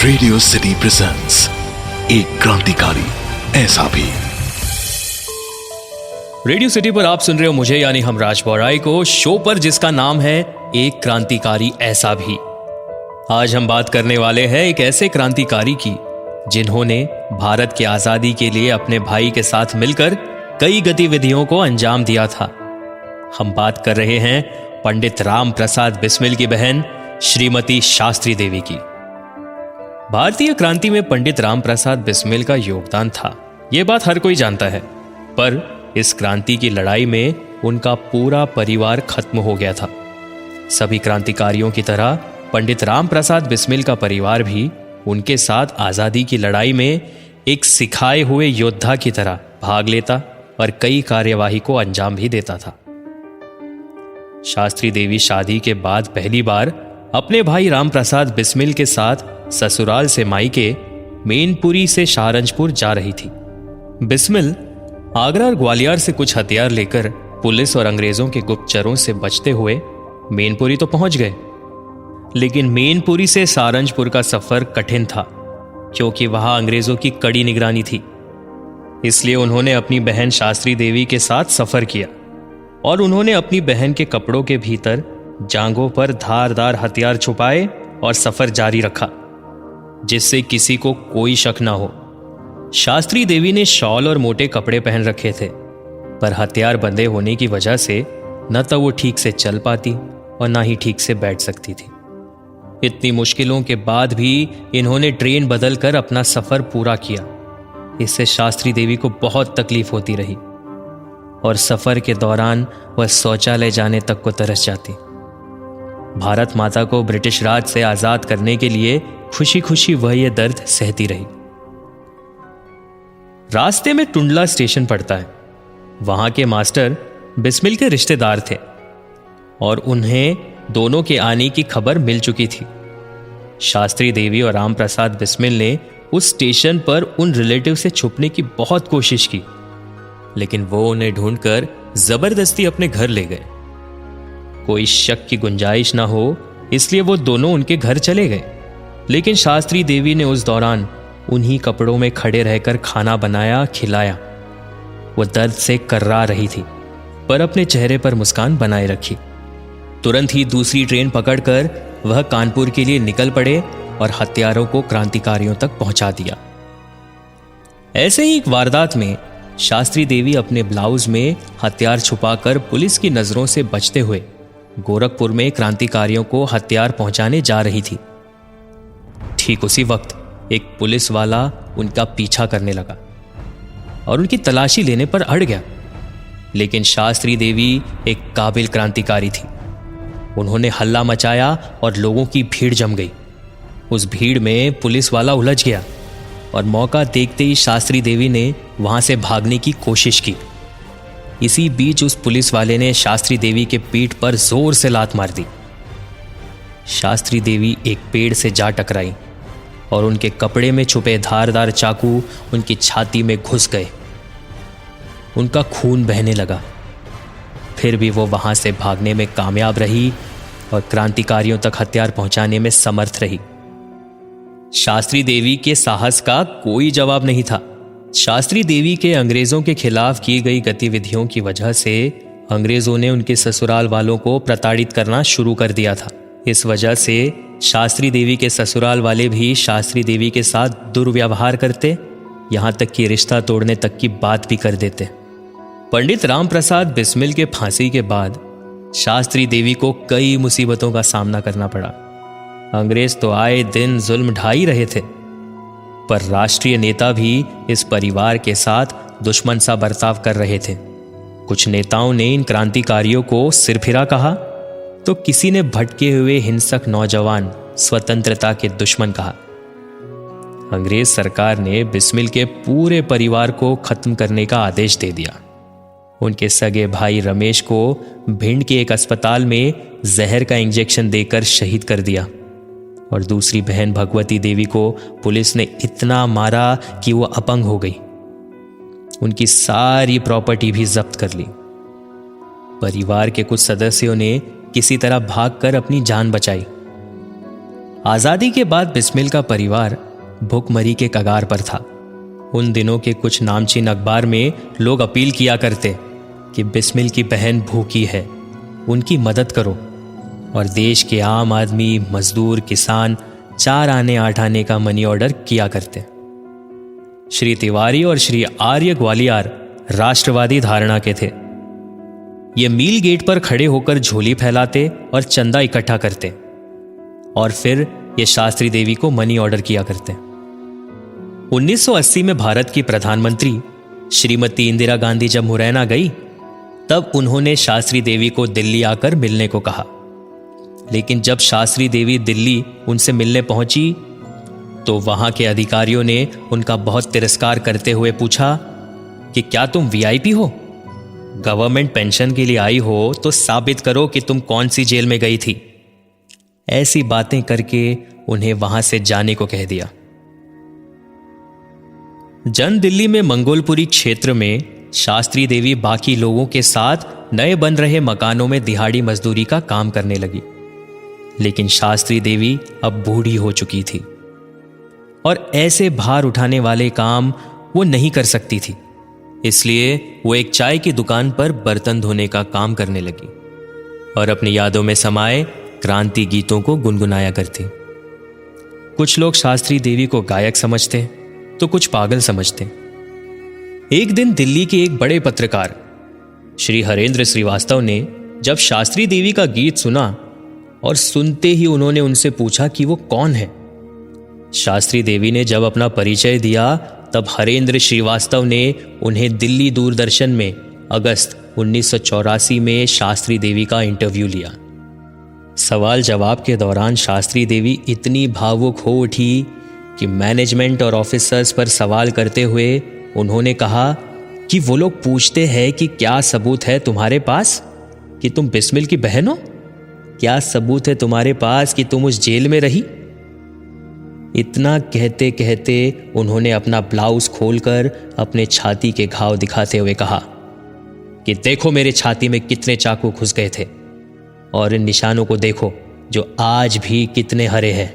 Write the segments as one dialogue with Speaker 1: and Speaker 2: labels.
Speaker 1: Radio city presents एक क्रांतिकारी ऐसा भी।
Speaker 2: रेडियो सिटी पर आप सुन रहे हो मुझे यानी हम राज बौराई को, शो पर जिसका नाम है एक क्रांतिकारी ऐसा भी। आज हम बात करने वाले हैं एक ऐसे क्रांतिकारी की जिन्होंने भारत की आजादी के लिए अपने भाई के साथ मिलकर कई गतिविधियों को अंजाम दिया था। हम बात कर रहे हैं पंडित राम प्रसाद बिस्मिल की बहन श्रीमती शास्त्री देवी की। भारतीय क्रांति में पंडित राम प्रसाद बिस्मिल का योगदान था, यह बात हर कोई जानता है। पर इस क्रांति की लड़ाई में उनका पूरा परिवार खत्म हो गया था। सभी क्रांतिकारियों की तरह पंडित राम प्रसाद बिस्मिल का परिवार भी उनके साथ आजादी की लड़ाई में एक सिखाए हुए योद्धा की तरह भाग लेता और कई कार्यवाही को अंजाम भी देता था। शास्त्री देवी शादी के बाद पहली बार अपने भाई राम प्रसाद बिस्मिल के साथ ससुराल से मायके मेनपुरी से सहारनपुर जा रही थी। बिस्मिल आगरा और ग्वालियर से कुछ हथियार लेकर पुलिस और अंग्रेजों के गुप्तचरों से बचते हुए मेनपुरी तो पहुंच गए, लेकिन मेनपुरी से सहारनपुर का सफर कठिन था क्योंकि वहां अंग्रेजों की कड़ी निगरानी थी। इसलिए उन्होंने अपनी बहन शास्त्री देवी के साथ सफर किया और उन्होंने अपनी बहन के कपड़ों के भीतर जांघों पर धारदार हथियार छुपाए और सफर जारी रखा, जिससे किसी को कोई शक ना हो। शास्त्री देवी ने शॉल और मोटे कपड़े पहन रखे थे, पर हथियार बंधे होने की वजह से न तो वो ठीक से चल पाती और ना ही ठीक से बैठ सकती थी। इतनी मुश्किलों के बाद भी इन्होंने ट्रेन बदलकर अपना सफर पूरा किया। इससे शास्त्री देवी को बहुत तकलीफ होती रही और सफर के दौरान वह शौचालय जाने तक को तरस जाती। भारत माता को ब्रिटिश राज से आजाद करने के लिए खुशी खुशी वह यह दर्द सहती रही। रास्ते में टुंडला स्टेशन पड़ता है। वहां के मास्टर बिस्मिल के रिश्तेदार थे और उन्हें दोनों के आने की खबर मिल चुकी थी। शास्त्री देवी और राम प्रसाद बिस्मिल ने उस स्टेशन पर उन रिलेटिव से छुपने की बहुत कोशिश की, लेकिन वो उन्हें ढूंढकर जबरदस्ती अपने घर ले गए। कोई शक की गुंजाइश ना हो इसलिए वो दोनों उनके घर चले गए, लेकिन शास्त्री देवी ने उस दौरान उन्हीं कपड़ों में खड़े रहकर खाना बनाया, खिलाया। वो दर्द से कर्रा रही थी, पर अपने चेहरे पर मुस्कान बनाए रखी। तुरंत ही दूसरी ट्रेन पकड़कर वह कानपुर के लिए निकल पड़े और हथियारों को क्रांतिकारियों तक पहुंचा दिया। ऐसे ही एक वारदात में शास्त्री देवी अपने ब्लाउज में हथियार छुपाकर पुलिस की नजरों से बचते हुए गोरखपुर में क्रांतिकारियों को हथियार पहुंचाने जा रही थी। ठीक उसी वक्त एक पुलिस वाला उनका पीछा करने लगा और उनकी तलाशी लेने पर अड़ गया, लेकिन शास्त्री देवी एक काबिल क्रांतिकारी थी। उन्होंने हल्ला मचाया और लोगों की भीड़ जम गई। उस भीड़ में पुलिस वाला उलझ गया और मौका देखते ही शास्त्री देवी ने वहां से भागने की कोशिश की। इसी बीच उस पुलिस वाले ने शास्त्री देवी के पीठ पर जोर से लात मार दी। शास्त्री देवी एक पेड़ से जा टकराई और उनके कपड़े में छुपे धारदार चाकू उनकी छाती में घुस गए। उनका खून बहने लगा, फिर भी वो वहां से भागने में कामयाब रही और क्रांतिकारियों तक हथियार पहुंचाने में समर्थ रही। शास्त्री देवी के साहस का कोई जवाब नहीं था। शास्त्री देवी के अंग्रेजों के खिलाफ की गई गतिविधियों की वजह से अंग्रेजों ने उनके ससुराल वालों को प्रताड़ित करना शुरू कर दिया था। इस वजह से शास्त्री देवी के ससुराल वाले भी शास्त्री देवी के साथ दुर्व्यवहार करते, यहां तक कि रिश्ता तोड़ने तक की बात भी कर देते। पंडित राम प्रसाद बिस्मिल के फांसी के बाद शास्त्री देवी को कई मुसीबतों का सामना करना पड़ा। अंग्रेज तो आए दिन जुल्म ढा ही रहे थे, पर राष्ट्रीय नेता भी इस परिवार के साथ दुश्मन सा बर्ताव कर रहे थे। कुछ नेताओं ने इन क्रांतिकारियों को सिरफिरा कहा, तो किसी ने भटके हुए हिंसक नौजवान स्वतंत्रता के दुश्मन कहा। अंग्रेज सरकार ने बिस्मिल के पूरे परिवार को खत्म करने का आदेश दे दिया। उनके सगे भाई रमेश को भिंड के एक अस्पताल में जहर का इंजेक्शन देकर शहीद कर दिया और दूसरी बहन भगवती देवी को पुलिस ने इतना मारा कि वो अपंग हो गई। उनकी सारी प्रॉपर्टी भी जब्त कर ली। परिवार के कुछ सदस्यों ने किसी तरह भागकर अपनी जान बचाई। आजादी के बाद बिस्मिल का परिवार भूखमरी के कगार पर था। उन दिनों के कुछ नामचीन अखबार में लोग अपील किया करते कि बिस्मिल की बहन भूखी है, उनकी मदद करो। और देश के आम आदमी, मजदूर, किसान 4 आने 8 आने का मनी ऑर्डर किया करते। श्री तिवारी और श्री आर्य ग्वालियर राष्ट्रवादी धारणा के थे। ये मील गेट पर खड़े होकर झोली फैलाते और चंदा इकट्ठा करते और फिर ये शास्त्री देवी को मनी ऑर्डर किया करते। 1980 में भारत की प्रधानमंत्री श्रीमती इंदिरा गांधी जब मुरैना गई, तब उन्होंने शास्त्री देवी को दिल्ली आकर मिलने को कहा। लेकिन जब शास्त्री देवी दिल्ली उनसे मिलने पहुंची तो वहां के अधिकारियों ने उनका बहुत तिरस्कार करते हुए पूछा कि क्या तुम वीआईपी हो? गवर्नमेंट पेंशन के लिए आई हो तो साबित करो कि तुम कौन सी जेल में गई थी। ऐसी बातें करके उन्हें वहां से जाने को कह दिया। जन दिल्ली में मंगोलपुरी क्षेत्र में शास्त्री देवी बाकी लोगों के साथ नए बन रहे मकानों में दिहाड़ी मजदूरी का काम करने लगी। लेकिन शास्त्री देवी अब बूढ़ी हो चुकी थी और ऐसे भार उठाने वाले काम वो नहीं कर सकती थी। इसलिए वो एक चाय की दुकान पर बर्तन धोने का काम करने लगी और अपनी यादों में समाये क्रांति गीतों को गुनगुनाया करती। कुछ लोग शास्त्री देवी को गायक समझते तो कुछ पागल समझते। एक दिन दिल्ली के एक बड़े पत्रकार श्री हरेंद्र श्रीवास्तव ने जब शास्त्री देवी का गीत सुना और सुनते ही उन्होंने उनसे पूछा कि वो कौन है। शास्त्री देवी ने जब अपना परिचय दिया तब हरेंद्र श्रीवास्तव ने उन्हें दिल्ली दूरदर्शन में अगस्त 1984 में शास्त्री देवी का इंटरव्यू लिया। सवाल जवाब के दौरान शास्त्री देवी इतनी भावुक हो उठी कि मैनेजमेंट और ऑफिसर्स पर सवाल करते हुए उन्होंने कहा कि वो लोग पूछते हैं कि क्या सबूत है तुम्हारे पास कि तुम बिस्मिल की बहन हो? क्या सबूत है तुम्हारे पास कि तुम उस जेल में रही? इतना कहते कहते उन्होंने अपना ब्लाउज खोलकर अपने छाती के घाव दिखाते हुए कहा कि देखो मेरे छाती में कितने चाकू घुस गए थे और इन निशानों को देखो जो आज भी कितने हरे हैं।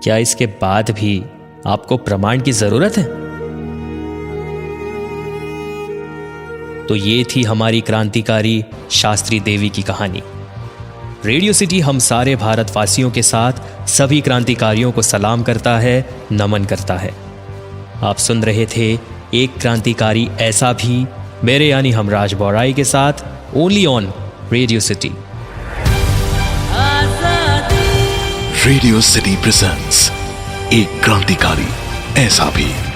Speaker 2: क्या इसके बाद भी आपको प्रमाण की जरूरत है? तो ये थी हमारी क्रांतिकारी शास्त्री देवी की कहानी। रेडियो सिटी हम सारे भारतवासियों के साथ सभी क्रांतिकारियों को सलाम करता है, नमन करता है। आप सुन रहे थे एक क्रांतिकारी ऐसा भी, मेरे यानी हमराज बौराई के साथ, only on radio city.
Speaker 1: Radio city presents एक क्रांतिकारी ऐसा भी।